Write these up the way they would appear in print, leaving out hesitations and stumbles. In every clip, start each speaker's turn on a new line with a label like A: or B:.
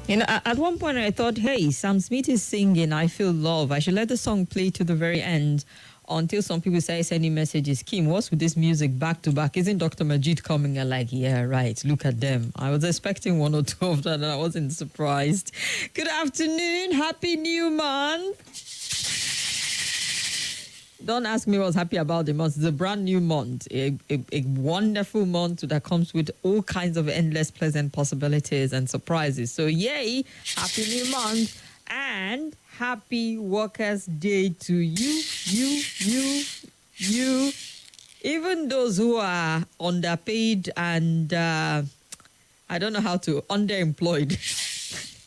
A: At one point I thought, hey, Sam Smith is singing I Feel Love. I should let the song play to the very end until some people say sending messages. Kim, what's with this music back to back? Isn't Dr. Majeed coming? And like, yeah, right. Look at them. I was expecting one or two of that and I wasn't surprised. Good afternoon. Happy new month. Don't ask me what's happy about the month. It's a brand new month, a wonderful month that comes with all kinds of endless pleasant possibilities and surprises. So yay, happy new month and happy Workers' Day to you. Even those who are underpaid and I don't know how to, underemployed.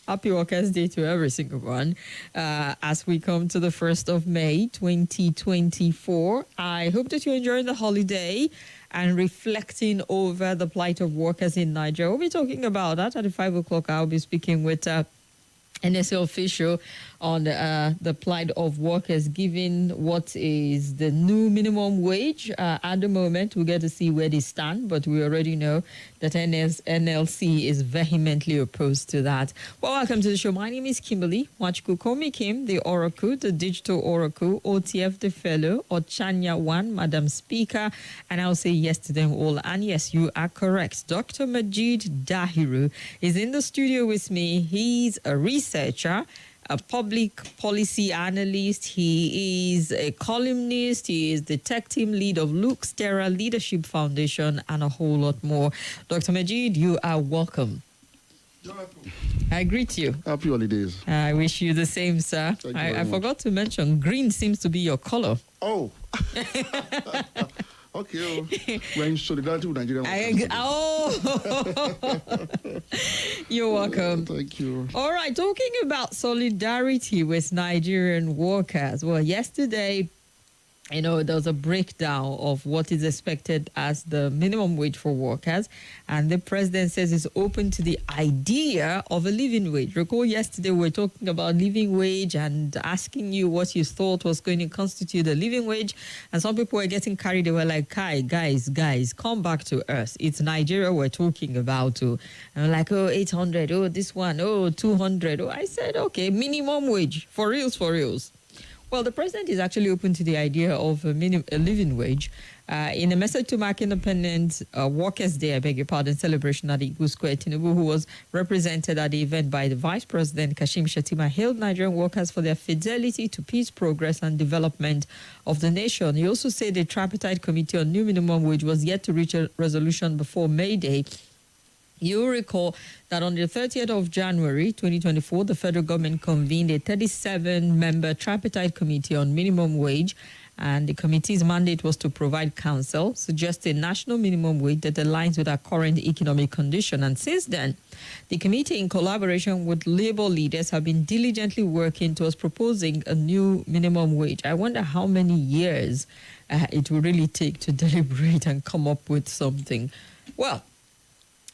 A: Happy Workers' Day to every single one. As we come to the 1st of May, 2024, I hope that you're enjoying the holiday and reflecting over the plight of workers in Nigeria. We'll be talking about that at the 5 o'clock. I'll be speaking with NSA official on the plight of workers, given what is the new minimum wage. At the moment, we get to see where they stand, but we already know that NLC is vehemently opposed to that. Well, welcome to the show. My name is Kimberly. Wachku, call me Kim, the Oracle, the Digital Oracle, OTF, the Fellow, Ochanya One, Madam Speaker, and I'll say yes to them all. And yes, you are correct. Dr. Majeed Dahiru is in the studio with me. He's a researcher, a public policy analyst. He is a columnist. He is the tech team lead of Luke Stera Leadership Foundation and a whole lot more. Dr. Majeed, you are welcome.
B: You're welcome.
A: I greet you.
B: Happy holidays.
A: I wish you the same, sir. I forgot to mention, green seems to be your color.
B: Oh. Okay. We're in solidarity with Nigeria.
A: You're welcome.
B: Thank you.
A: All right, talking about solidarity with Nigerian workers. Well, yesterday, there was a breakdown of what is expected as the minimum wage for workers. And the president says he's open to the idea of a living wage. Recall yesterday we were talking about living wage and asking you what you thought was going to constitute a living wage. And some people were getting carried. They were like, guys, come back to earth. It's Nigeria we're talking about. And I'm like, 800, this one, 200. I said, okay, minimum wage, for reals. Well, the president is actually open to the idea of a living wage. In a message to mark Independent Workers' Day, celebration at Igu Square, Tinubu, who was represented at the event by the Vice President Kashim Shettima, hailed Nigerian workers for their fidelity to peace, progress, and development of the nation. He also said the tripartite committee on new minimum wage was yet to reach a resolution before May Day. You'll recall that on the 30th of January 2024, the federal government convened a 37-member tripartite committee on minimum wage, and the committee's mandate was to provide counsel, suggest a national minimum wage that aligns with our current economic condition. And since then, the committee, in collaboration with labor leaders, have been diligently working towards proposing a new minimum wage. I wonder how many years it will really take to deliberate and come up with something. Well,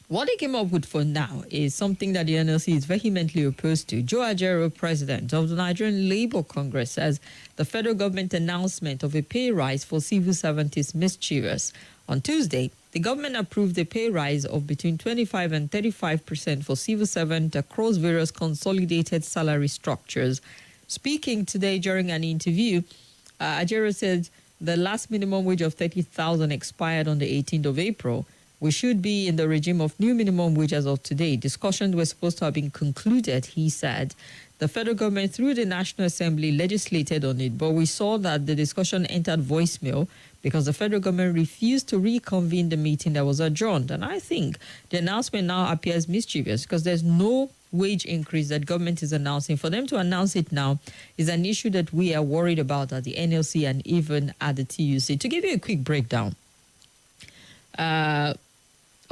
A: what they came up with for now is something that the NLC is vehemently opposed to. Joe Ajaero, president of the Nigerian Labour Congress, says the federal government announcement of a pay rise for civil servants is mischievous. On Tuesday, the government approved a pay rise of between 25% and 35% for civil servants across various consolidated salary structures. Speaking today during an interview, Ajaero said the last minimum wage of 30,000 expired on the 18th of April. We should be in the regime of new minimum wage as of today. Discussions were supposed to have been concluded, he said. The federal government, through the National Assembly, legislated on it, but we saw that the discussion entered voicemail because the federal government refused to reconvene the meeting that was adjourned. And I think the announcement now appears mischievous because there's no wage increase that government is announcing. For them to announce it now is an issue that we are worried about at the NLC and even at the TUC. To give you a quick breakdown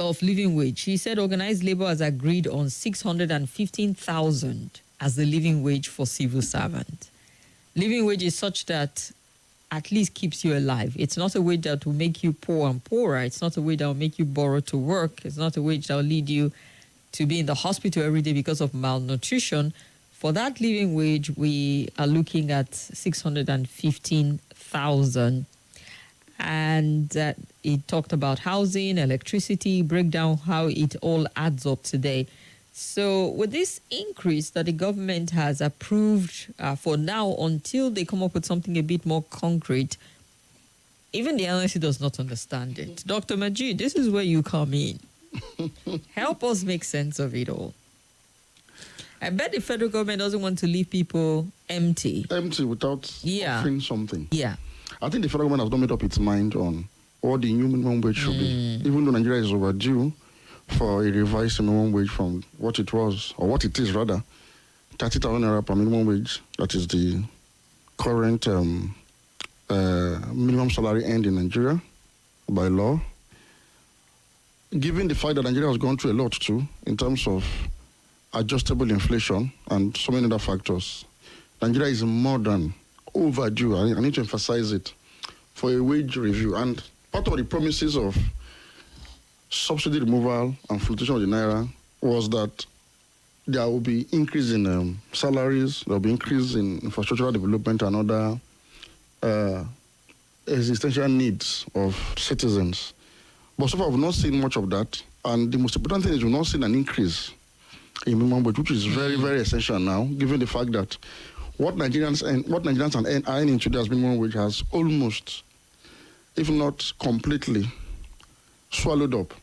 A: of living wage, he said organized labor has agreed on 615,000 as the living wage for civil servant. Living wage is such that at least keeps you alive. It's not a wage that will make you poor and poorer. It's not a wage that will make you borrow to work. It's not a wage that will lead you to be in the hospital every day because of malnutrition. For that living wage, we are looking at 615,000. And it talked about housing, electricity, breakdown how it all adds up today. So with this increase that the government has approved for now until they come up with something a bit more concrete, even the NLC does not understand it. Dr. Majeed, this is where you come in. Help us make sense of it all. I bet the federal government doesn't want to leave people empty.
B: Empty without offering something.
A: Yeah.
B: I think the federal government has not made up its mind on what the new minimum wage should be. Even though Nigeria is overdue for a revised minimum wage from what it was, or what it is rather, 30,000 naira per minimum wage. That is the current minimum salary end in Nigeria by law. Given the fact that Nigeria has gone through a lot too, in terms of adjustable inflation and so many other factors, Nigeria is more than overdue. I need to emphasize it for a wage review. And part of the promises of subsidy removal and fluctuation of the naira was that there will be increase in salaries, there will be increase in infrastructural development and other existential needs of citizens. But so far, we've not seen much of that. And the most important thing is we've not seen an increase in minimum wage, which is very, very essential now, given the fact that what Nigerians are earning today as minimum wage has almost, if not completely, swallowed up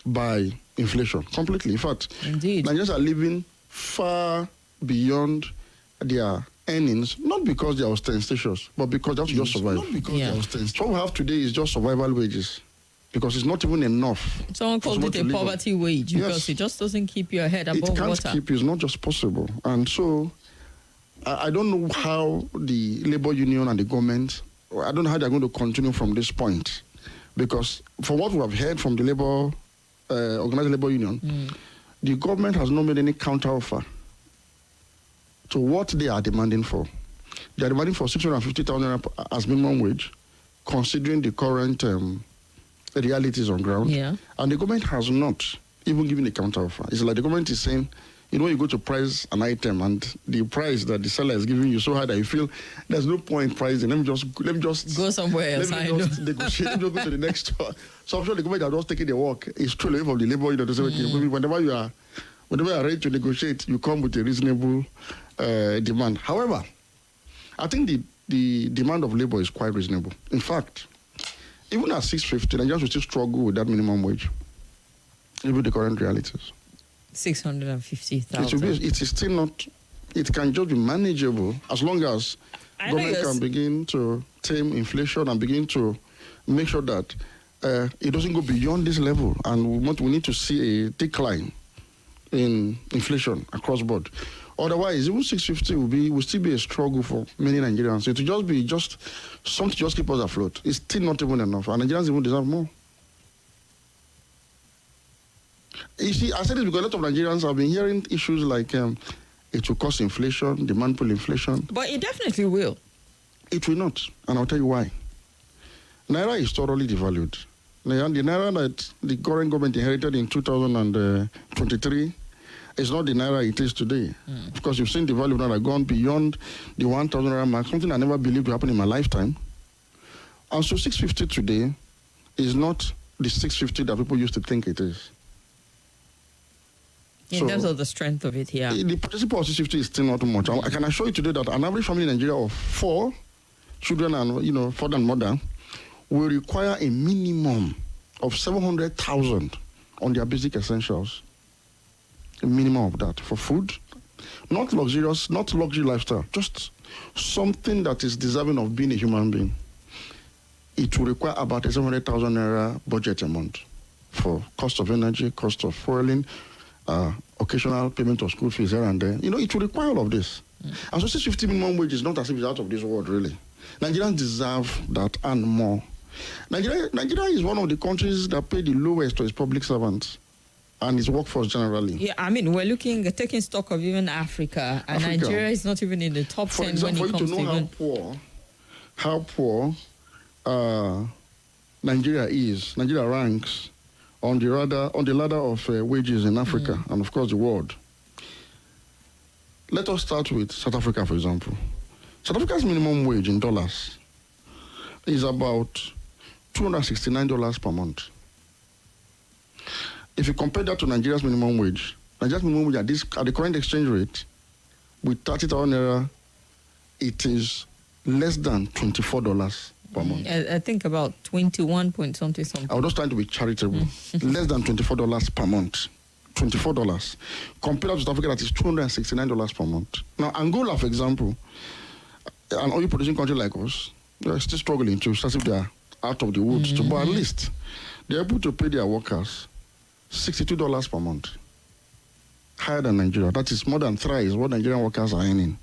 B: by inflation. Completely. In fact,
A: indeed,
B: Nigerians are living far beyond their earnings, not because they are ostentatious, but because they have to just survive. Not because they are ostentatious. What we have today is just survival wages, because it's not even enough.
A: Someone called it a poverty wage because it just doesn't keep your head above water.
B: It can't keep, it's not just possible. And so, I don't know how the labor union and the government, I don't know how they're going to continue from this point. Because from what we have heard from the labor, organized labor union, the government has not made any counter-offer to what they are demanding for. They are demanding for 650,000 as minimum wage, considering the current realities on ground.
A: Yeah.
B: And the government has not even given a counter-offer. It's like the government is saying, you know, you go to price an item and the price that the seller is giving you so high that you feel there's no point pricing. Let me just
A: go somewhere else.
B: Let me just negotiate. Let me just go to the next store. So I'm sure the government has just taken the work. It's true away from the labor, to say, okay, whenever you are ready to negotiate, you come with a reasonable demand. However, I think the demand of labor is quite reasonable. In fact, even at 650, Nigerians will still struggle with that minimum wage, even the current realities.
A: 650,000.
B: It is still not. It can just be manageable as long as government can begin to tame inflation and begin to make sure that it doesn't go beyond this level. And we need to see a decline in inflation across board. Otherwise, even 650 will still be a struggle for many Nigerians. It will just be something to just keep us afloat. It's still not even enough, and Nigerians even deserve more. You see, I said this because a lot of Nigerians have been hearing issues like it will cause inflation, demand pull inflation.
A: But it definitely will.
B: It will not, and I'll tell you why. Naira is thoroughly devalued. The Naira that the current government inherited in 2023 is not the Naira it is today. Because you've seen the value of Naira gone beyond the 1,000 Naira mark, something I never believed would happen in my lifetime. And so 650 today is not the 650 that people used to think it is.
A: In terms of the strength of it here.
B: The purchasing power of 650 is still not much. I can assure you today that an average family in Nigeria of 4 children and, father and mother will require a minimum of 700,000 on their basic essentials. A minimum of that for food. Not luxurious, not luxury lifestyle, just something that is deserving of being a human being. It will require about a 700,000 naira budget a month for cost of energy, cost of fueling, occasional payment of school fees here and there. It will require all of this. And so 650 minimum wage is not as if it's out of this world, really. Nigerians deserve that and more. Nigeria is one of the countries that pay the lowest to its public servants and its workforce generally.
A: Yeah, I mean, we're taking stock of even Africa, and Nigeria is not even in the top 10 when it comes to even...
B: how poor Nigeria is. Nigeria ranks on the ladder of wages in Africa and, of course, the world. Let us start with South Africa, for example. South Africa's minimum wage in dollars is about $269 per month. If you compare that to Nigeria's minimum wage, Nigeria's minimum wage at the current exchange rate, with 30,000 naira, it is less than $24 per month.
A: I think about 21 point something.
B: I was just trying to be charitable. Less than $24 per month. $24. Compared to South Africa, that is $269 per month. Now, Angola, for example, an oil producing country like us, they're still struggling to, as if they are out of the woods. But at least they're able to pay their workers $62 per month. Higher than Nigeria. That is more than thrice what Nigerian workers are earning.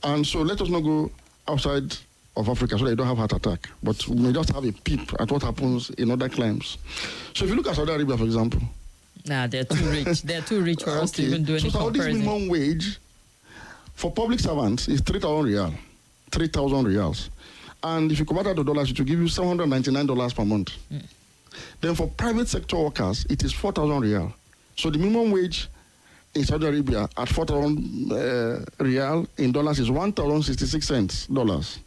B: And so let us not go outside of Africa so they don't have heart attack. But we may just have a peep at what happens in other climes. So if you look at Saudi Arabia, for example.
A: Nah, they're too rich. They're too rich for us to even do any comparison.
B: So Saudi's minimum wage for public servants is 3,000 riyal. 3,000 riyals. And if you convert that to dollars, it will give you $799 per month. Then for private sector workers, it is 4,000 riyal. So the minimum wage in Saudi Arabia at 4,000 riyal in dollars is 1,066 cents dollars.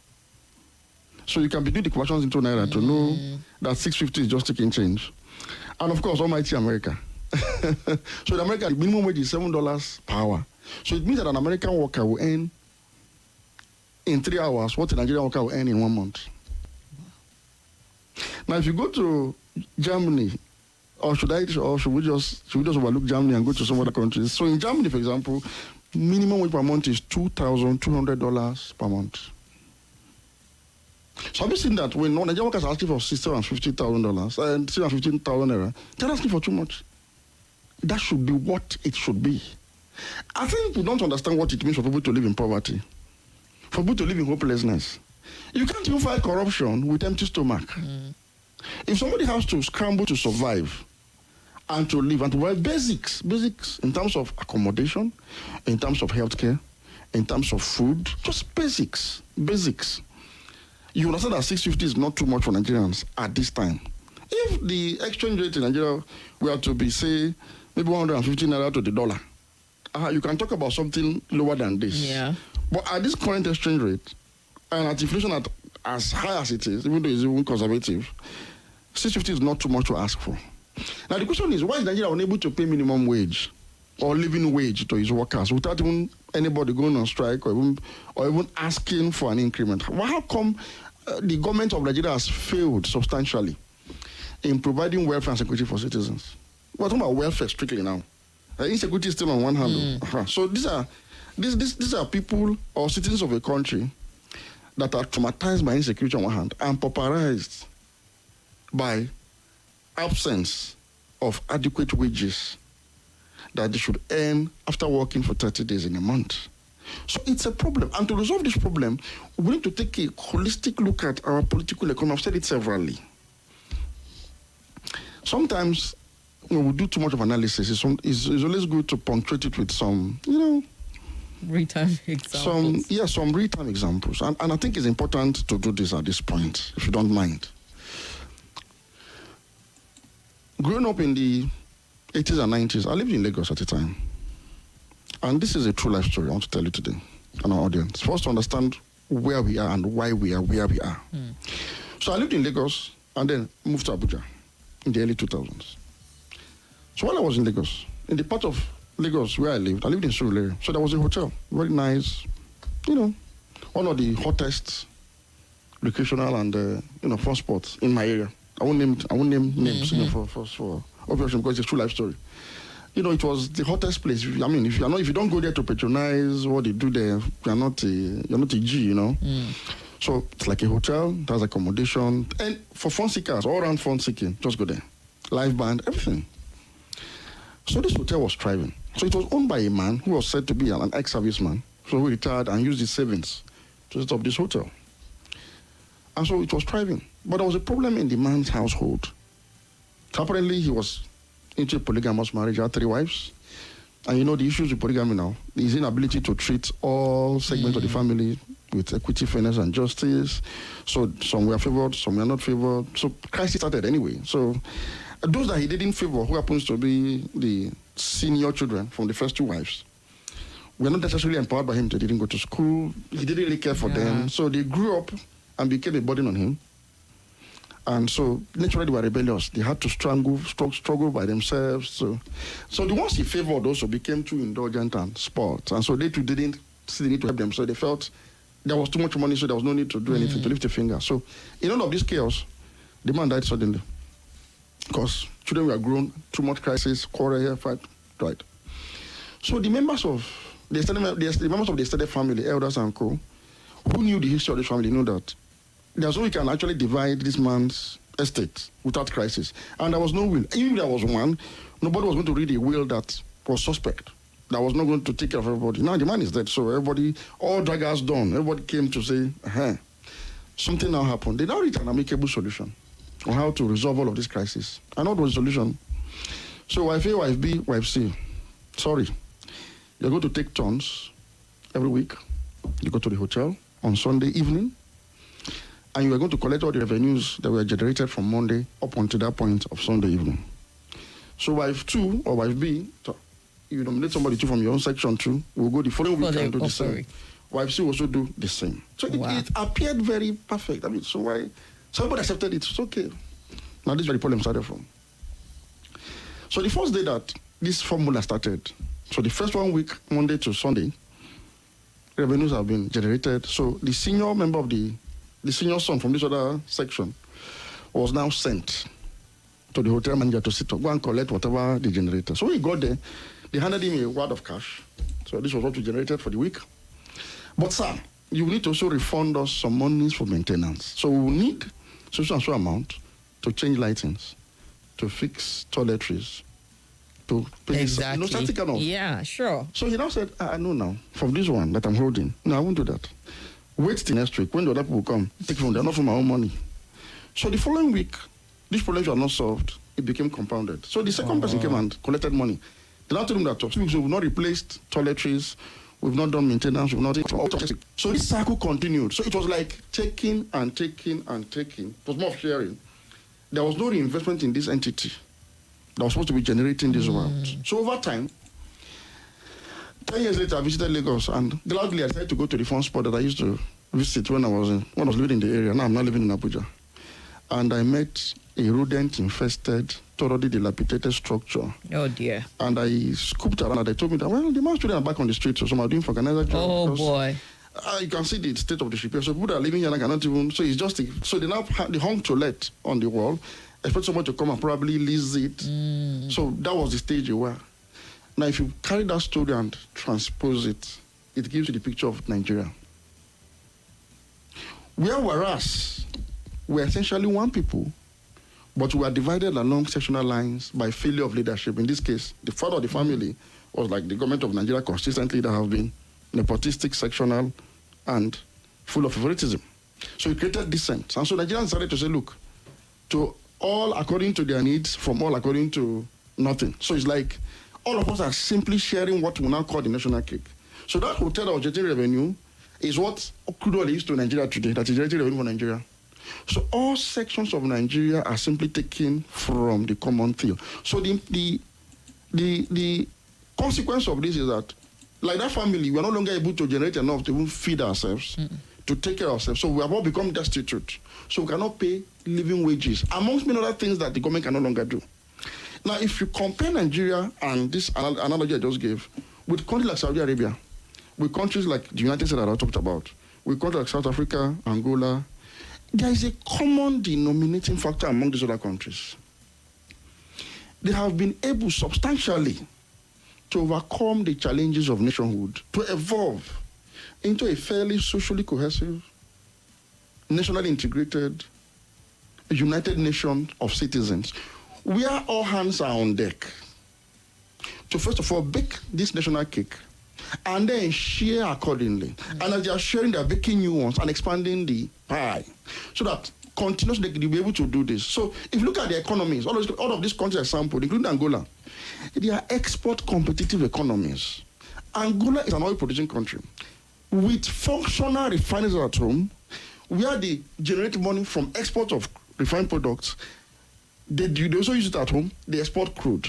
B: So you can do the conversions into naira to know that 650 is just taking change. And of course, almighty America. So in America, the minimum wage is $7 per hour. So it means that an American worker will earn in 3 hours what a Nigerian worker will earn in 1 month. Now, if you go to Germany, or should we just overlook Germany and go to some other countries? So in Germany, for example, minimum wage per month is $2,200 per month. So have you seen that when Nigerian workers are asking for $650,000 and $615,000, they're asking for too much? That should be what it should be. I think we don't understand what it means for people to live in poverty, for people to live in hopelessness. You can't even fight corruption with empty stomach. If somebody has to scramble to survive and to live and to provide basics in terms of accommodation, in terms of healthcare, in terms of food, just basics. You understand that 650 is not too much for Nigerians at this time. If the exchange rate in Nigeria were to be, say, maybe 150 naira to the dollar, you can talk about something lower than this.
A: Yeah.
B: But at this current exchange rate, and at inflation at as high as it is, even though it's even conservative, 650 is not too much to ask for. Now the question is, why is Nigeria unable to pay minimum wage or living wage to his workers without even anybody going on strike or even asking for an increment? Well, how come the government of Nigeria has failed substantially in providing welfare and security for citizens? We're talking about welfare strictly now. Insecurity is still on one hand. So these are people or citizens of a country that are traumatized by insecurity on one hand and pauperized by absence of adequate wages that they should earn after working for 30 days in a month. So it's a problem. And to resolve this problem, we need to take a holistic look at our political economy. I've said it severally. Sometimes when we do too much of analysis, it's always good to punctuate it with some,
A: real-time examples.
B: Some real-time examples. And I think it's important to do this at this point, if you don't mind. Growing up in the 80s and 90s, I lived in Lagos at the time. And this is a true life story I want to tell you today and our audience. For us to understand where we are and why we are where we are. So I lived in Lagos and then moved to Abuja in the early 2000s. So while I was in Lagos, in the part of Lagos where I lived in Surulere. So there was a hotel, very nice, one of the hottest recreational and fun spots in my area. I won't name names for obvious reasons because it's a true life story. It was the hottest place. If you don't go there to patronize what they do there, you're not a G, So it's like a hotel, it has accommodation, and for fun seekers, all around fun seeking, just go there. Live band, everything. So this hotel was thriving. So it was owned by a man who was said to be an ex-serviceman, so he retired and used his savings to set up this hotel. And so it was thriving. But there was a problem in the man's household. So apparently he was into a polygamous marriage, had 3 wives. And the issues with polygamy now, his inability to treat all segments of the family with equity, fairness, and justice. So some were favored, some were not favored. So crisis started anyway. So those that he didn't favor, who happens to be the senior children from the first 2 wives, were not necessarily empowered by him. They didn't go to school. He didn't really care for them. So they grew up and became a burden on him. And so naturally they were rebellious. They had to struggle by themselves. So the ones he favored also became too indulgent and sport. And so they too didn't see the need to help them. So they felt there was too much money, so there was no need to do anything, to lift a finger. So in all of this chaos, the man died suddenly. Because children were grown, too much crisis, quarrel here, fight, died. So the members of the extended family, elders and co, who knew the history of this family, knew that there's no way we can actually divide this man's estate without crisis. And there was no will. Even if there was one, nobody was going to read a will that was suspect, that was not going to take care of everybody. Now the man is dead, so everybody, all daggers done. Everybody came to say, something now happened. They now reached an amicable solution on how to resolve all of this crisis. And what was the solution? So wife A, wife B, wife C, sorry, you're going to take turns every week. You go to the hotel on Sunday evening, and you are going to collect all the revenues that were generated from Monday up until that point of Sunday evening. So wife 2 or wife B, you nominate somebody too from your own section too, will go the following week and do the same. Wife C also do the same. So it appeared very perfect. I mean, so why? Somebody accepted it. It's okay. Now this is where the problem started from. So the first day that this formula started, so the first 1 week, Monday to Sunday, revenues have been generated. So the senior member of the senior son from this other section was now sent to the hotel manager to sit up, go and collect whatever they generated. So he got there, they handed him a wad of cash. So this was what we generated for the week. But sir, you need to also refund us some monies for maintenance. So we will need so amount to change lightings, to fix toiletries, to pay
A: exactly.
B: Something kind of.
A: Yeah, sure.
B: So he now said, I know now, from this one that I'm holding, no, I won't do that. Wait till next week, when the other people come, take from them, not from my own money. So the following week, these problems were not solved, it became compounded. So the second person came and collected money. They now told him that, so we've not replaced toiletries, we've not done maintenance, we've not... So this cycle continued. So it was like taking and taking and taking. It was more of sharing. There was no reinvestment in this entity that was supposed to be generating this wealth. So over time, 10 years later, I visited Lagos, and gladly I decided to go to the fun spot that I used to visit when I was living in the area. Now I'm not living in Abuja. And I met a rodent-infested, thoroughly dilapidated structure.
A: Oh, dear.
B: And I scooped around, and they told me that, well, the man's children are back on the street, so some are doing for organizer jobs.
A: Oh, boy.
B: You can see the state of the ship. So people that are living here cannot even... So it's just... So they now have the hung to let on the wall. Expect someone to come and probably lease it. So that was the stage you were. Now, if you carry that story and transpose it, it gives you the picture of Nigeria. Whereas we're essentially one people, but we are divided along sectional lines by failure of leadership. In this case, the father of the family was like the government of Nigeria consistently that have been nepotistic, sectional, and full of favoritism. So it created dissent. And so Nigerians started to say, look, to all according to their needs, from all according to nothing. So it's like all of us are simply sharing what we now call the national cake. So that hotel that was generating revenue is what crude oil is to Nigeria today, that is generating revenue for Nigeria. So all sections of Nigeria are simply taken from the common field. So the consequence of this is that, like that family, we are no longer able to generate enough to even feed ourselves, to take care of ourselves. So we have all become destitute. So we cannot pay living wages, amongst many other things that the government can no longer do. Now, if you compare Nigeria and this analogy I just gave with countries like Saudi Arabia, with countries like the United States that I talked about, with countries like South Africa, Angola, there is a common denominating factor among these other countries. They have been able substantially to overcome the challenges of nationhood, to evolve into a fairly socially cohesive, nationally integrated, united nation of citizens, where all hands are on deck to first of all bake this national cake and then share accordingly. And as they are sharing, they are baking new ones and expanding the pie so that continuously they will be able to do this. So if you look at the economies, all of these countries are sampled, including Angola, they are export competitive economies. Angola is an oil producing country with functional refineries at home where they generate money from export of refined products. They also use it at home. They export crude.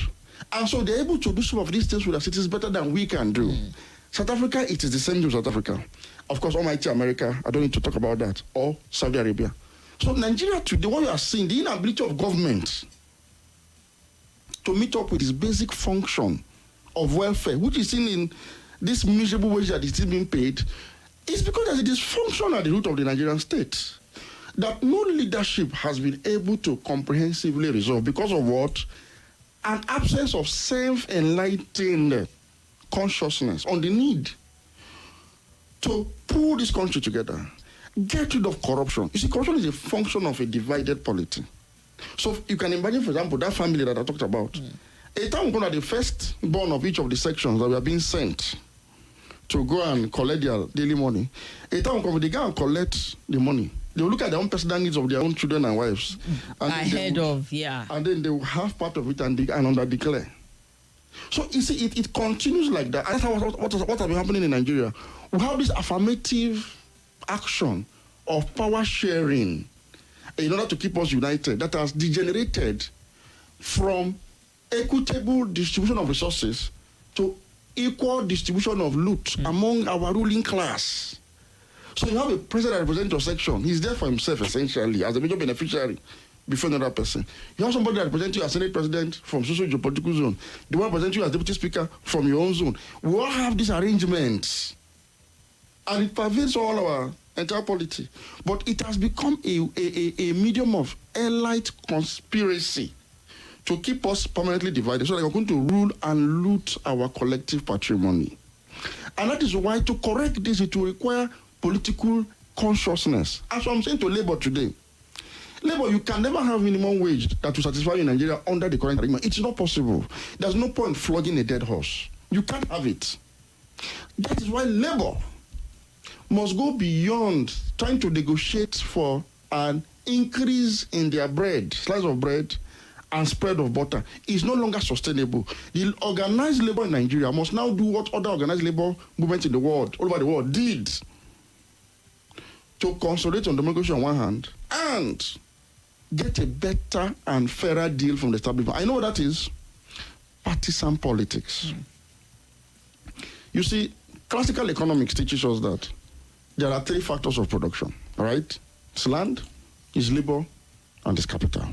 B: And so they're able to do some of these things with their cities better than we can do. South Africa, it is the same to South Africa. Of course, almighty America, I don't need to talk about that. Or Saudi Arabia. So Nigeria today, what you are seeing, the inability of government to meet up with its basic function of welfare, which is seen in this miserable wage that is still being paid, is because there's a dysfunction at the root of the Nigerian state that no leadership has been able to comprehensively resolve because of what? An absence of self-enlightened consciousness on the need to pull this country together, get rid of corruption. You see, corruption is a function of a divided polity. So you can imagine, for example, that family that I talked about. A time when the firstborn of each of the sections that were being sent to go and collect their daily money, a time when they go and collect the money, they will look at their own personal needs of their own children and wives. And and then they will have part of it and under-declare. So you see, it continues like that. And that's what has been happening in Nigeria. We have this affirmative action of power sharing in order to keep us united that has degenerated from equitable distribution of resources to equal distribution of loot among our ruling class. So you have a president that represents your section. He's there for himself, essentially, as a major beneficiary before another person. You have somebody that represents you as Senate President from social geopolitical zone. The one represents you as Deputy Speaker from your own zone. We all have these arrangements. And it pervades all our entire polity. But it has become a medium of elite conspiracy to keep us permanently divided so that we're going to rule and loot our collective patrimony. And that is why to correct this, it will require political consciousness. As I'm saying to Labour today, Labour, you can never have minimum wage that will satisfy you in Nigeria under the current agreement. It's not possible. There's no point flogging a dead horse. You can't have it. That is why Labour must go beyond trying to negotiate for an increase in their bread, slice of bread, and spread of butter. Is no longer sustainable. The organized labor in Nigeria must now do what other organized labor movements in the world, all over the world, did to consolidate on democracy on one hand and get a better and fairer deal from the establishment. I know what that is. Partisan politics. You see, classical economics teaches us that there are three factors of production, all right? It's land, it's labor, and it's capital.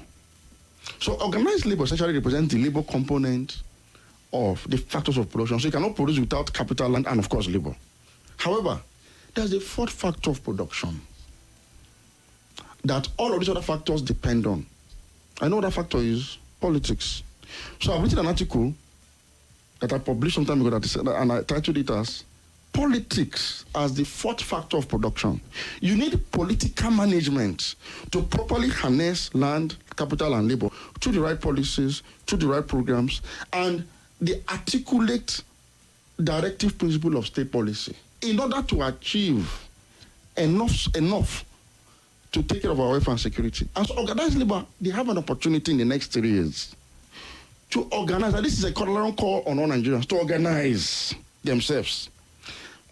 B: So organized labor essentially represents the labor component of the factors of production. So you cannot produce without capital, land, and of course labor. However, there's a fourth factor of production that all of these other factors depend on. I know what that factor is: politics. So I've written an article that I published some time ago and I titled it as Politics as the Fourth Factor of Production. You need political management to properly harness land, capital, and labor through the right policies, through the right programs, and the articulate directive principle of state policy in order to achieve enough to take care of our welfare and security. And so organized labor, they have an opportunity in the next 3 years to organize, and this is a call on all Nigerians, to organize themselves,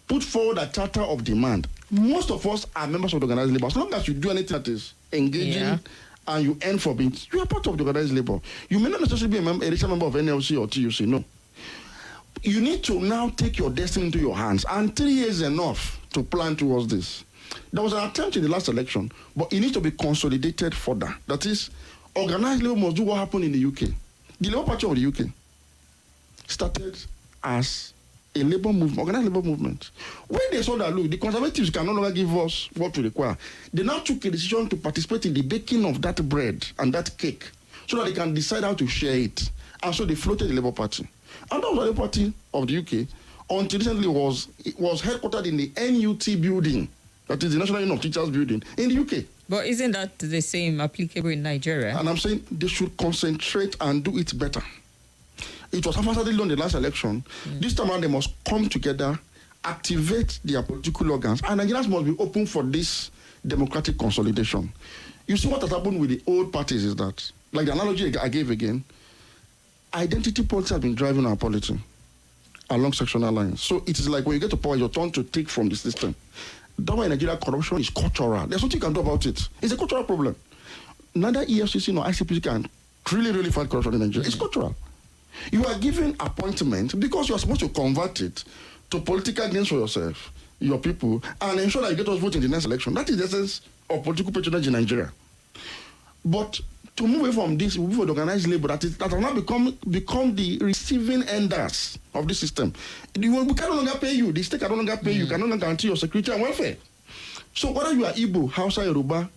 B: put forward a charter of demand. Most of us are members of the organized labor. As long as you do anything that is engaging and you earn for it, you are part of the organized labor. You may not necessarily be a registered member of NLC or TUC, no. You need to now take your destiny into your hands, and 3 years is enough to plan towards this. There was an attempt in the last election, but it needs to be consolidated further. That is, organized labor must do what happened in the UK. The Labour Party of the UK started as a labor movement, organized labor movement. When they saw that, look, the conservatives can no longer give us what we require, they now took a decision to participate in the baking of that bread and that cake so that they can decide how to share it. And so they floated the Labour Party. And that was the Labour Party of the UK until recently was headquartered in the NUT building, that is the National Union of Teachers building, in the UK.
A: But isn't that the same applicable in Nigeria?
B: And I'm saying they should concentrate and do it better. It was half-heartedly done in the last election. This time around, they must come together, activate their political organs, and Nigerians must be open for this democratic consolidation. You see what has happened with the old parties is that, like the analogy I gave again, identity politics has been driving our polity along sectional lines. So it is like when you get to power, your turn to take from the system. That way in Nigeria, corruption is cultural. There's nothing you can do about it. It's a cultural problem. Neither EFCC nor ICPC can really fight corruption in Nigeria. It's cultural. You are given appointment because you are supposed to convert it to political gains for yourself, your people, and ensure that you get us vote in the next election. That is the essence of political patronage in Nigeria. But to move away from this, we move for the organized labor that have now become the receiving enders of the system. We can no longer pay you. The state can no longer pay you. Can no longer guarantee your security and welfare. So whether you are Igbo, Hausa, Yoruba,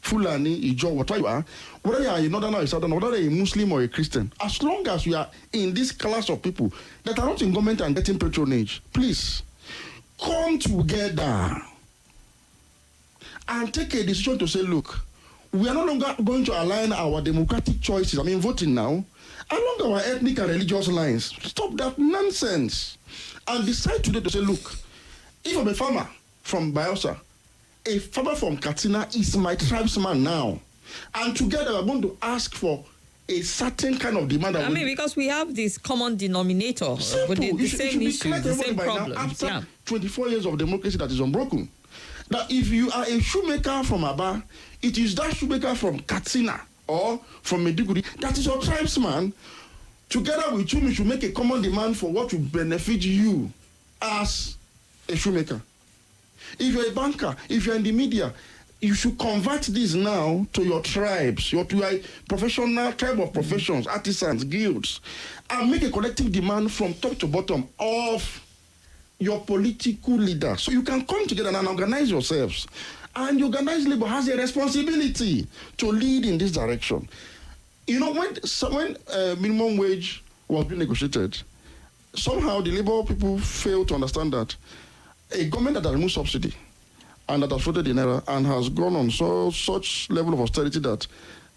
B: Fulani, Ijo, whatever you are, whether you are a northerner or a southerner, whether you are a Muslim or a Christian, as long as you are in this class of people that are not in government and getting patronage, please come together and take a decision to say, look, we are no longer going to align our democratic choices, voting now, along our ethnic and religious lines. Stop that nonsense. And decide today to say, look, if I'm a farmer from Bayelsa, a farmer from Katsina is my tribesman now. And together we're going to ask for a certain kind of demand.
A: Because we have this common denominator,
B: simple.
A: But the same issues, the same problems.
B: After 24 years of democracy that is unbroken. That if you are a shoemaker from Aba, it is that shoemaker from Katsina or from Maiduguri that is your tribesman. Together with you, we should make a common demand for what will benefit you as a shoemaker. If you're a banker, if you're in the media, you should convert this now to your tribes, your professional tribe of professions, artisans, guilds, and make a collective demand from top to bottom of your political leader. So you can come together and organize yourselves. And organized labor has a responsibility to lead in this direction. When minimum wage was being negotiated, somehow the labor people failed to understand that a government that has removed subsidy and that has floated the naira and has gone on such level of austerity that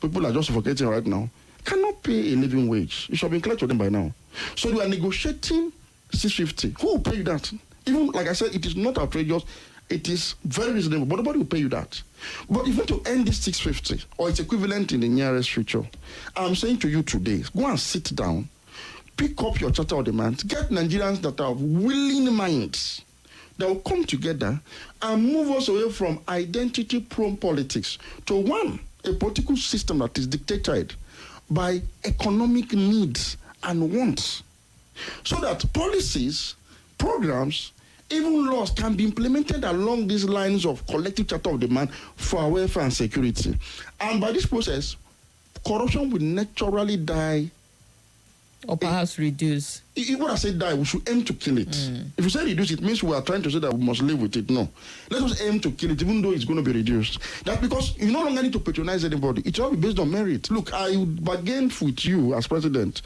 B: people are just forgetting right now, cannot pay a living wage. It should have been clear to them by now. So you are negotiating 650. Who will pay you that? Even, like I said, it is not outrageous. It is very reasonable, but nobody will pay you that. But if you want to end this 650, or its equivalent in the nearest future, I'm saying to you today, go and sit down, pick up your charter of demands, get Nigerians that are willing minds that will come together and move us away from identity-prone politics to a political system that is dictated by economic needs and wants, so that policies, programs, even laws can be implemented along these lines of collective charter of demand for our welfare and security. And by this process, corruption will naturally die.
A: Or perhaps reduce.
B: When I say die, we should aim to kill it. If you say reduce, it means we are trying to say that we must live with it. No. Let us aim to kill it, even though it's going to be reduced. That's because you no longer need to patronize anybody. It will be based on merit. Look, I would bargain with you as president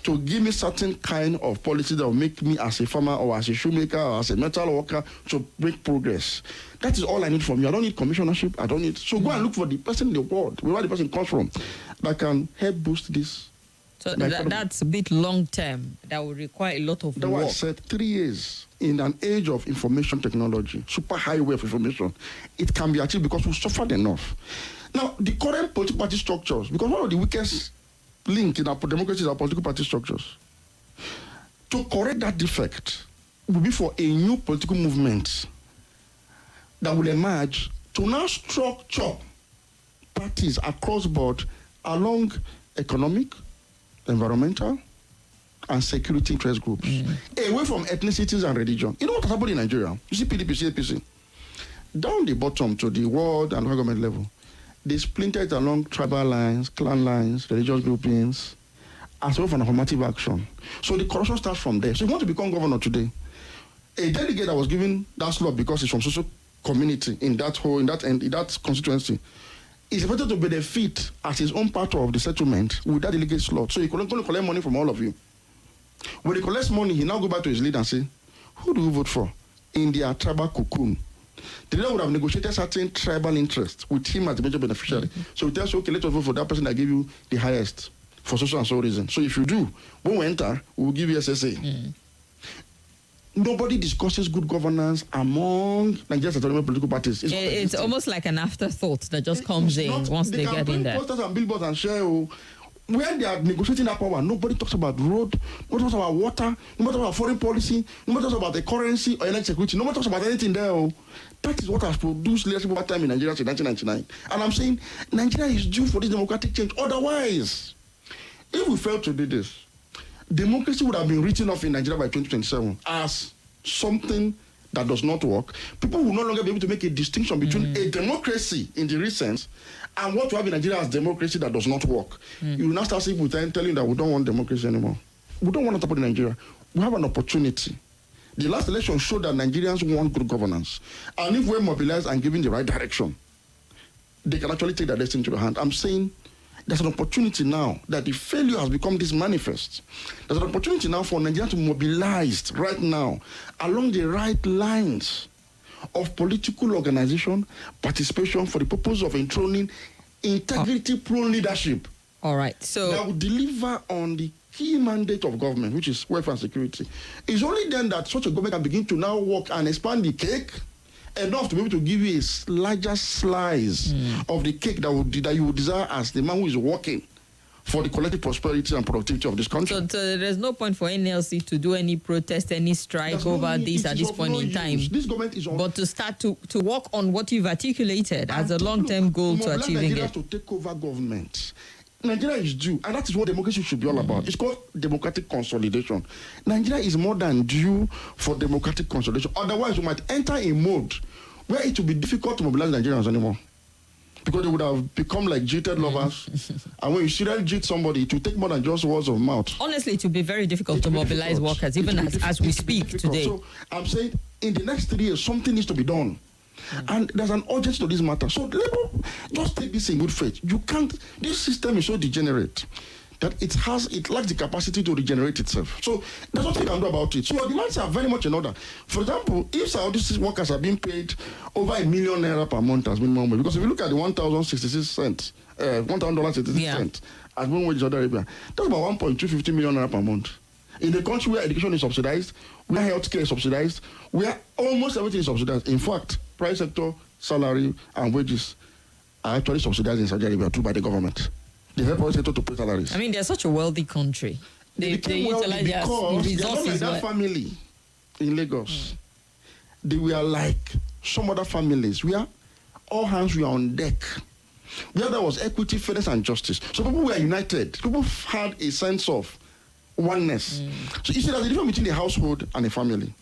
B: to give me certain kind of policy that will make me as a farmer or as a shoemaker or as a metal worker to make progress. That is all I need from you. I don't need commissionership. I don't need... So go and look for the person in the world, wherever the person comes from, that can help boost this.
A: So that's a bit long term. That will require a lot of work.
B: That's why I said 3 years in an age of information technology, super highway of information, it can be achieved because we've suffered enough. Now, the current political party structures, because one of the weakest link in our democracy is our political party structures. To correct that defect will be for a new political movement that will emerge to now structure parties across board along economic, environmental, and security interest groups, away from ethnicities and religion. You know what happened in Nigeria? You see PDP, APC. Down the bottom to the world and local government level, they splintered along tribal lines, clan lines, religious groupings, as well as an affirmative action. So the corruption starts from there. So if you want to become governor today, a delegate that was given that slot because it's from social community in that constituency, is expected to benefit as his own part of the settlement with that delegate slot. So he can only collect money from all of you. When he collects money, he now go back to his leader and say, who do you vote for? In their tribal cocoon. The leader would have negotiated certain tribal interests with him as the major beneficiary. So he tells you, okay, let us vote for that person that gave you the highest for social and so reason. So if you do, when we enter, we will give you SSA. Nobody discusses good governance among Nigeria's autonomous political parties.
A: It's almost like an afterthought that just comes in once they get in there.
B: Posters and billboards and share. When they are negotiating that power, nobody talks about road, nobody talks about water, nobody talks about foreign policy, nobody talks about the currency or energy security, nobody talks about anything there. That is what has produced leadership over time in Nigeria since 1999. And I'm saying Nigeria is due for this democratic change. Otherwise, if we fail to do this, democracy would have been written off in Nigeria by 2027 as something that does not work, people will no longer be able to make a distinction between a democracy in the recent and what we have in Nigeria as democracy that does not work. You will now start seeing people telling that we don't want democracy anymore. We don't want to support Nigeria. We have an opportunity. The last election showed that Nigerians want good governance. And if we're mobilized and given the right direction, they can actually take their destiny into their hand. I'm saying there's an opportunity now that the failure has become this manifest. There's an opportunity now for Nigeria to mobilize right now along the right lines of political organization, participation for the purpose of enthroning integrity-prone leadership.
A: All right. So
B: that will deliver on the key mandate of government, which is welfare and security. It's only then that such a government can begin to now work and expand the cake enough to be able to give you a larger slice of the cake that you would desire as the man who is working for the collective prosperity and productivity of this country.
A: So there's no point for NLC to do any protest, any strike over this at this point in time.
B: This government is on.
A: But to start to work on what you've articulated as a long-term goal to achieving it.
B: To take over government. Nigeria is due, and that is what democracy should be all about. It's called democratic consolidation. Nigeria is more than due for democratic consolidation. Otherwise, we might enter a mode where it will be difficult to mobilize Nigerians anymore. Because they would have become like jilted lovers. And when you seriously jit somebody, it will take more than just words of mouth.
A: Honestly, it will be very difficult to mobilize workers, even as we speak today.
B: So I'm saying in the next 3 years, something needs to be done. And there's an urgency to this matter. So Labour, just take this in good faith. You can't, this system is so degenerate that it lacks the capacity to regenerate itself. So there's nothing you can do about it. So your demands are very much in order. For example, if Saudi workers are being paid over ₦1 million per month as minimum wage, because if you look at the $1,066 as minimum wage in Saudi Arabia, that's about $1.250 million per month. In a country where education is subsidized, where healthcare is subsidized, where almost everything is subsidized. In fact, private sector, salary, and wages are actually subsidized in Saudi Arabia too by the government. They help private sector to pay salaries.
A: I mean, they're such a wealthy country. They utilize their resources.
B: That family in Lagos, they were like some other families where all hands were on deck. Where there was equity, fairness, and justice. So people were united. People had a sense of oneness. So you see, there's a difference between a household and a family.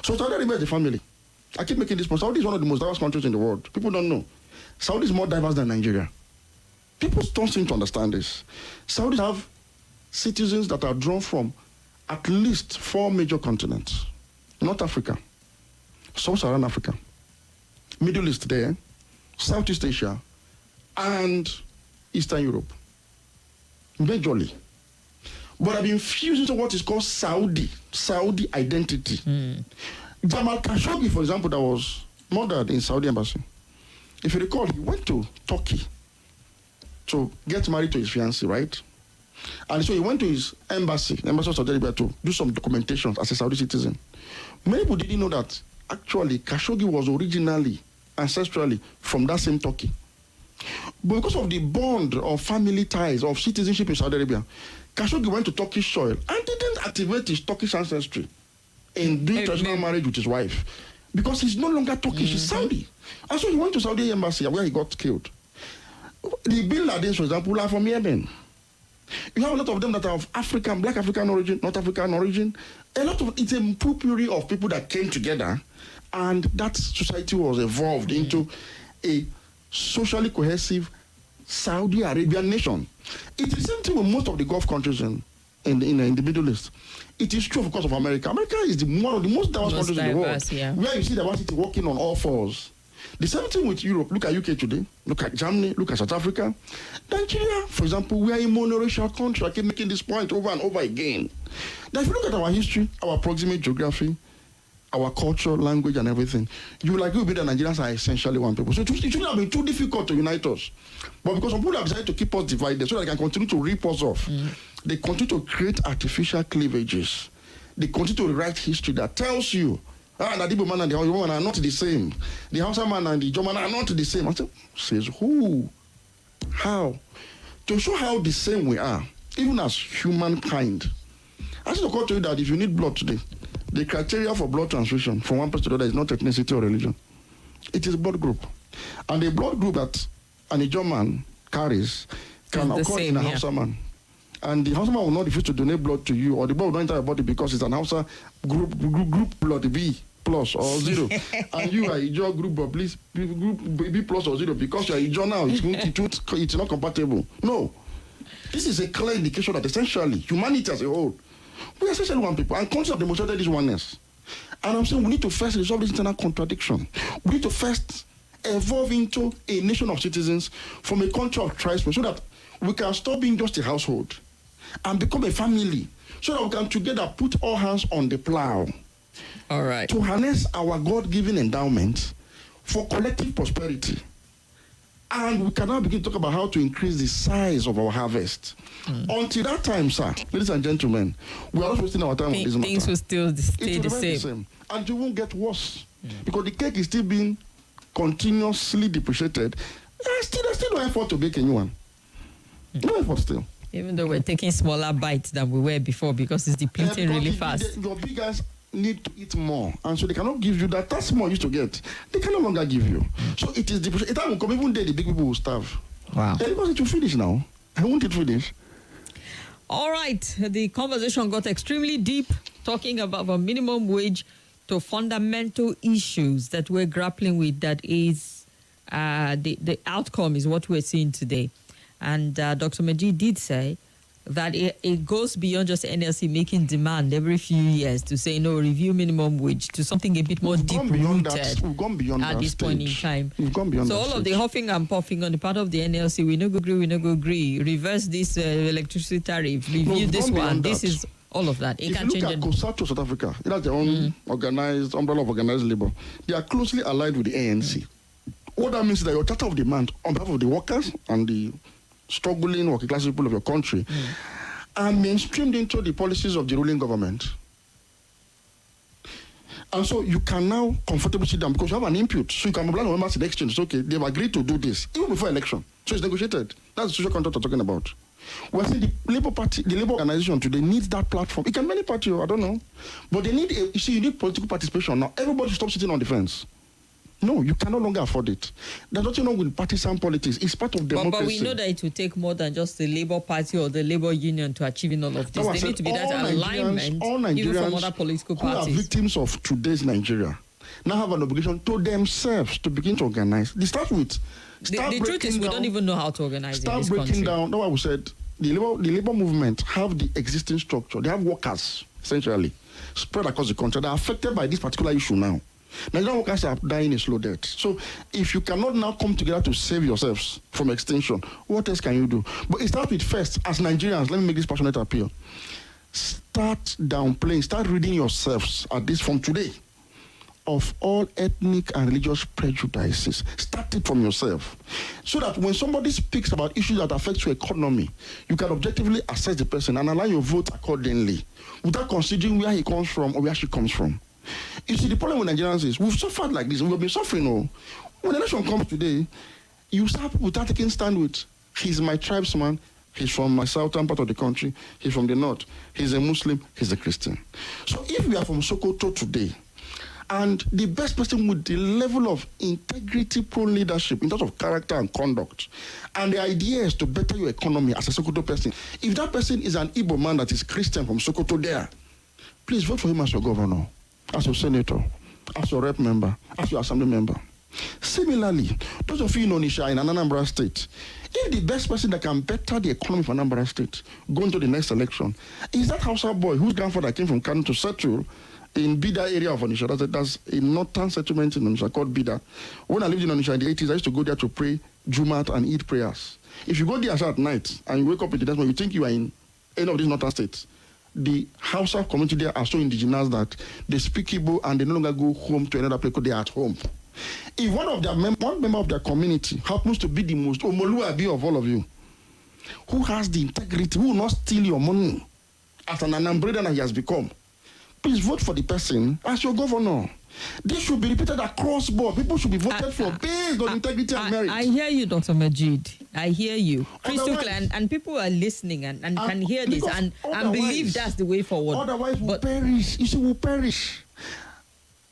B: So Saudi Arabia is a family. I keep making this point. Saudi is one of the most diverse countries in the world. People don't know. Saudi is more diverse than Nigeria. People don't seem to understand this. Saudis have citizens that are drawn from at least 4 major continents. North Africa, Sub-Saharan Africa, Middle East there, Southeast Asia, and Eastern Europe. Majorly. But I've been fused into what is called Saudi identity. Jamal Khashoggi, for example, that was murdered in Saudi embassy. If you recall, he went to Turkey to get married to his fiancée, right? And so he went to his embassy of Saudi Arabia, to do some documentation as a Saudi citizen. Many people didn't know that actually Khashoggi was originally, ancestrally, from that same Turkey. But because of the bond of family ties, of citizenship in Saudi Arabia, Khashoggi went to Turkish soil and didn't activate his Turkish ancestry in doing traditional marriage with his wife. Because he's no longer Turkish, he's Saudi. And so he went to Saudi embassy where he got killed. The Bin Ladens, for example, are from Yemen. You have a lot of them that are of African, black African origin, North African origin. It's a potpourri of people that came together, and that society was evolved into a socially cohesive Saudi Arabian nation. It's the same thing with most of the Gulf countries in the Middle East. It is true, of course, of America. America is one of the most diverse countries in the world, where you see diversity working on all fours. The same thing with Europe. Look at UK today. Look at Germany. Look at South Africa. Nigeria, for example, we are a monoracial country. I keep making this point over and over again. Now, if you look at our history, our proximate geography, our culture, language, and everything, you will agree with me that Nigerians are essentially one people. So it shouldn't have been too difficult to unite us. But because some people have decided to keep us divided so that they can continue to rip us off, they continue to create artificial cleavages. They continue to write history that tells you, the Igbo man and the Hausa man are not the same. The Hausa man and the German are not the same. I say, says who? How? To show how the same we are, even as humankind. I should occur to you that if you need blood today, the criteria for blood transfusion from one person to the other is not ethnicity or religion. It is blood group. And the blood group that an Ijaw man carries can occur in a Hausa man. And the Hausa man will not refuse to donate blood to you, or the blood will not enter your body because it's an Hausa group blood B plus or zero, and you are Ijo group of please group B plus or zero because you are Ijo now, it's not compatible. No. This is a clear indication that essentially humanity as a whole, we are essentially one people, and countries have demonstrated this oneness. And I'm saying we need to first resolve this internal contradiction. We need to first evolve into a nation of citizens from a country of tribesmen so that we can stop being just a household and become a family so that we can together put all hands on the plow.
A: All right.
B: To harness our God-given endowments for collective prosperity. And we can now begin to talk about how to increase the size of our harvest. Until that time, sir, ladies and gentlemen, we are not wasting our time on this matter.
A: Things will still stay the same.
B: And it won't get worse. Because the cake is still being continuously depreciated. There's still no effort to make a new one. No effort still.
A: Even though we're taking smaller bites than we were before because it's depleting really fast.
B: Your big guys need to eat more, and so they cannot give you that small used to get. They can no longer give you. So it is depreciated. It will come even there, the big people will starve.
A: Wow.
B: Because it will finish now. I want it finish.
A: All right. The conversation got extremely deep, talking about the minimum wage to fundamental issues that we're grappling with. That is, the outcome is what we're seeing today. And Dr. Majeed did say that it goes beyond just NLC making demand every few years to say, no, review minimum wage to something a bit more deep-rooted
B: We've gone beyond
A: at this point in time.
B: We've gone beyond
A: so
B: that
A: all
B: stage.
A: of the huffing and puffing on the part of the NLC, we no go agree, reverse this electricity tariff, review this one, this is all of that. It
B: if
A: can
B: you
A: change
B: look at COSATU South Africa, it has their own organized umbrella of organized labor. They are closely allied with the ANC. What that means is that your charter of demand on behalf of the workers and the struggling working class people of your country are mainstreamed into the policies of the ruling government. And so you can now comfortably sit down because you have an input. So you can mobilize members in the exchange. It's okay, they've agreed to do this, even before election. So it's negotiated. That's the social contract we're talking about. We're saying the Labour Party, the Labour organization today needs that platform. It can be any party, I don't know. But they need, you need political participation. Now, everybody stop sitting on the fence. No, you can no longer afford it. There's nothing wrong with partisan politics. It's part of democracy.
A: But we know that it will take more than just the Labour Party or the Labour Union to achieving all of this. There need to be that alignment, even from other political parties.
B: Who are victims of today's Nigeria now have an obligation to themselves to begin to organize. They start with...
A: The truth is we don't even know how to organize in this country.
B: Start breaking down. That's why we said the Labour movement have the existing structure. They have workers, essentially, spread across the country. They are affected by this particular issue now. Nigerian workers are dying a slow death. So if you cannot now come together to save yourselves from extinction, what else can you do? But it starts with first, as Nigerians, let me make this passionate appeal. Start downplaying, start reading yourselves at this from today of all ethnic and religious prejudices. Start it from yourself. So that when somebody speaks about issues that affect your economy, you can objectively assess the person and align your vote accordingly without considering where he comes from or where she comes from. You see, the problem with Nigerians is we've suffered like this. We've been suffering. When the nation comes today, you start people start taking stand with, he's my tribesman, he's from my southern part of the country, he's from the north, he's a Muslim, he's a Christian. So if we are from Sokoto today, and the best person with the level of integrity, prone leadership in terms of character and conduct, and the idea is to better your economy as a Sokoto person, if that person is an Igbo man that is Christian from Sokoto there, please vote for him as your governor, as your senator, as your rep member, as your assembly member. Similarly, those of you in Onitsha, in Anambra State, if the best person that can better the economy for Anambra State go into the next election is that Hausa boy whose grandfather came from Kano to settle in Bida area of Onitsha, that's a northern settlement in Onitsha called Bida. When I lived in Onitsha in the 80s, I used to go there to pray Jumat and eat prayers. If you go there at night and you wake up in the next morning, you think you are in any of these northern states. The Hausa community there are so indigenous that they speak Igbo and they no longer go home to another place because they are at home. If one member of their community happens to be the most Omoluabi of all of you, who has the integrity, who will not steal your money as an Anambradan that he has become, please vote for the person as your governor. This should be repeated across board. People should be voted for based on integrity and merit.
A: I hear you, Dr. Majeed. I hear you. Crystal clear, and people are listening and can hear this and believe that's the way forward.
B: Otherwise, we'll perish. You see, we'll perish.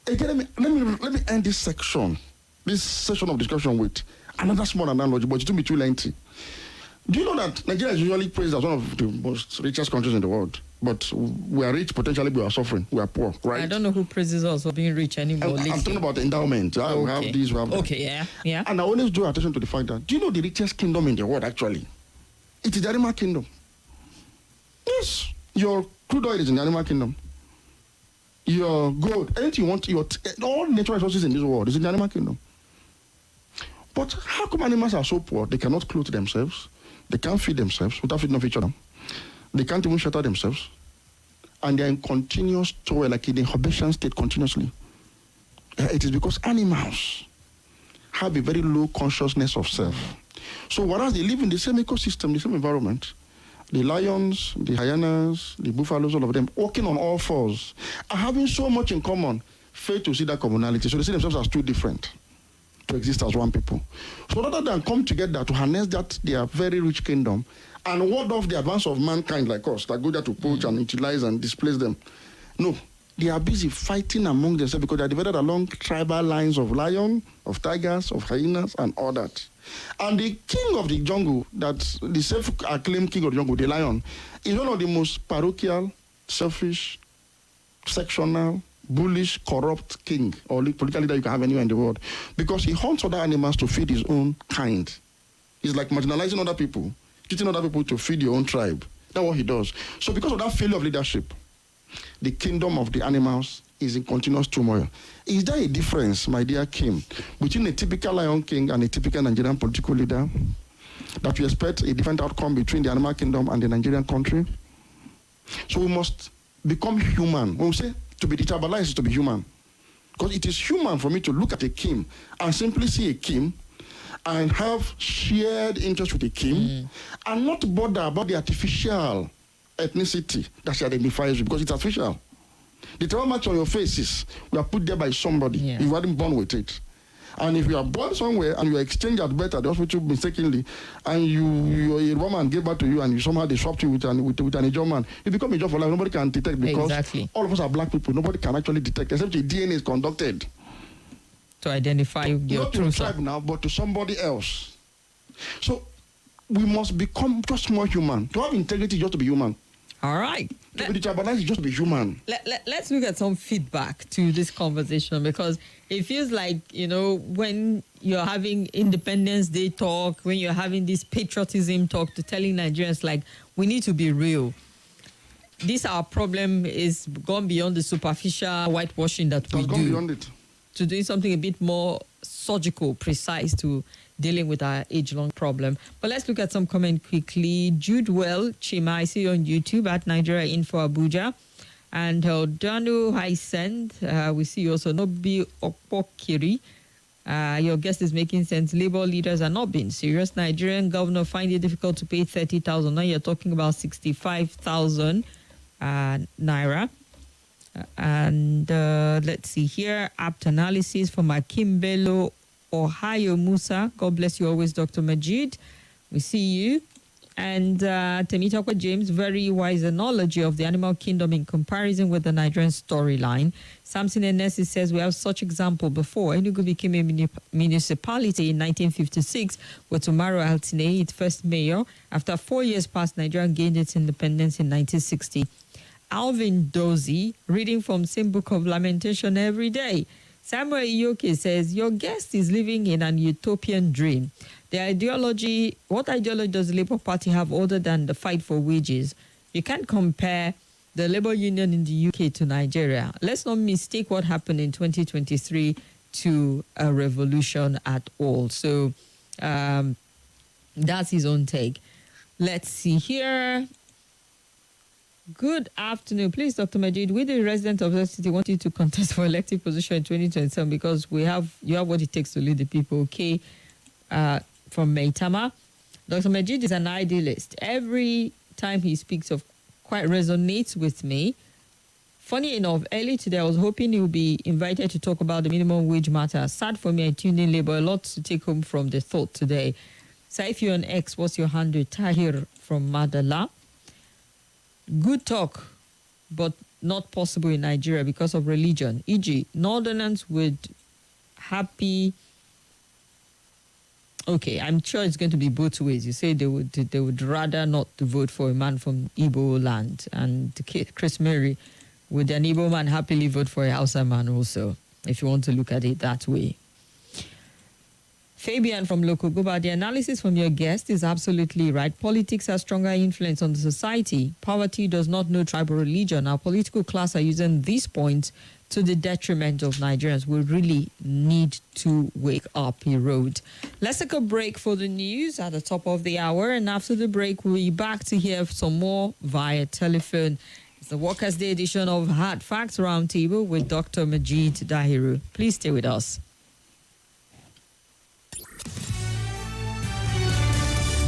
B: Again, let me end this session of discussion with another small analogy, but it will be too lengthy. Do you know that Nigeria is usually praised as one of the most richest countries in the world? But we are rich, potentially we are suffering. We are poor, right?
A: I don't know who praises us for being rich anymore.
B: I'm talking about endowment. We have this, we have that.
A: Okay, yeah.
B: And I always draw attention to the fact that, do you know the richest kingdom in the world, actually? It is the animal kingdom. Yes, your crude oil is in the animal kingdom. Your gold, anything you want, all natural resources in this world is in the animal kingdom. But how come animals are so poor? They cannot clothe themselves. They can't feed themselves without feeding off each other. They can't even shelter themselves. And they're in continuous toil, like in a Herbacean state continuously. It is because animals have a very low consciousness of self. So whereas they live in the same ecosystem, the same environment, the lions, the hyenas, the buffaloes, all of them, walking on all fours, are having so much in common, fail to see that commonality. So they see themselves as two different, to exist as one people. So rather than come together to harness that their very rich kingdom and ward off the advance of mankind like us, that go there to poach and utilize and displace them. No, they are busy fighting among themselves because they are divided along tribal lines of lion, of tigers, of hyenas, and all that. And the king of the jungle, that's the self-acclaimed king of the jungle, the lion, is one of the most parochial, selfish, sectional, bullish, corrupt king or political leader you can have anywhere in the world, because he hunts other animals to feed his own kind. He's like marginalizing other people, treating other people to feed your own tribe. That's what he does. So because of that failure of leadership, the kingdom of the animals is in continuous turmoil. Is there a difference, my dear Kim, between a typical lion king and a typical Nigerian political leader, that you expect a different outcome between the animal kingdom and the Nigerian country? So we must become human. When we say to be detribalized is to be human. Because it is human for me to look at a king and simply see a king and have shared interest with a king and not bother about the artificial ethnicity that she identifies with, because it's artificial. The tribal marks on your faces were put there by somebody.
A: Yeah.
B: You weren't born with it. And if you are born somewhere and you are exchanged at birth at the hospital mistakenly, and a woman gave birth to you and you somehow they swapped you with an Ijaw man, you become Ijaw for life. Nobody can detect, because all of us are black people. Nobody can actually detect, except the DNA is conducted
A: to identify your
B: not
A: true
B: to tribe now, but to somebody else. So we must become just more human. To have integrity is just to be human.
A: All right.
B: To be detribalized is just to be human.
A: Let's look at some feedback to this conversation, because it feels like, when you're having Independence Day talk, when you're having this patriotism talk, to telling Nigerians, like, we need to be real. This our problem is gone beyond the superficial whitewashing that we do.
B: Gone beyond it.
A: To doing something a bit more surgical, precise, to dealing with our age-long problem. But let's look at some comment quickly. Jude Well, Chima, I see you on YouTube at Nigeria Info Abuja. And Danu Haisend, we see you also. Nobi Okpokiri, your guest is making sense. Labour leaders are not being serious. Nigerian governor find it difficult to pay 30,000. Now you're talking about 65,000 naira. And let's see here. Apt analysis from Akimbelo Ohio Musa. God bless you always, Dr. Majeed. We see you. And Temitakwa James, very wise analogy of the animal kingdom in comparison with the Nigerian storyline. Samson Enesi says, we have such example before. Enugu became a municipality in 1956 with Umaru Altine, its first mayor. After 4 years past, Nigeria gained its independence in 1960. Alvin Dozie, reading from same book of lamentation every day. Samuel Iyoke says, your guest is living in an utopian dream. The ideology, what ideology does the Labour Party have other than the fight for wages? You can't compare the Labour Union in the UK to Nigeria. Let's not mistake what happened in 2023 to a revolution at all. So that's his own take. Let's see here. Good afternoon. Please, Dr. Majeed, we the resident of the city want you to contest for elective position in 2027 because you have what it takes to lead the people, okay? From Maitama. Dr. Majeed is an idealist. Every time he speaks of quite resonates with me. Funny enough, early today I was hoping he would be invited to talk about the minimum wage matter. Sad for me, I tuned in late, but a lot to take home from the thought today. So if you're on X, what's your handle? Tahir from Madala. Good talk, but not possible in Nigeria because of religion. E.g., Northerners would happy Okay, I'm sure it's going to be both ways. You say they would rather not to vote for a man from Igbo land, and Chris Mary, would an Igbo man happily vote for a Hausa man also, if you want to look at it that way. Fabian from Local Goba, the analysis from your guest is absolutely right. Politics has stronger influence on the society. Poverty does not know tribe or religion. Our political class are using these points to the detriment of Nigerians. We really need to wake up, he wrote. Let's take a break for the news at the top of the hour. And after the break, we'll be back to hear some more via telephone. It's the Workers' Day edition of Hard Facts Roundtable with Dr. Majeed Dahiru. Please stay with us.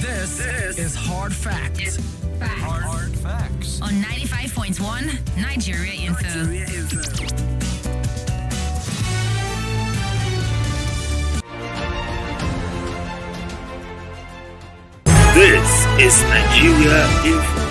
C: This is Hard Facts. Hard Facts.
D: On 95.1 Nigeria Info.
C: This is Nigeria Info.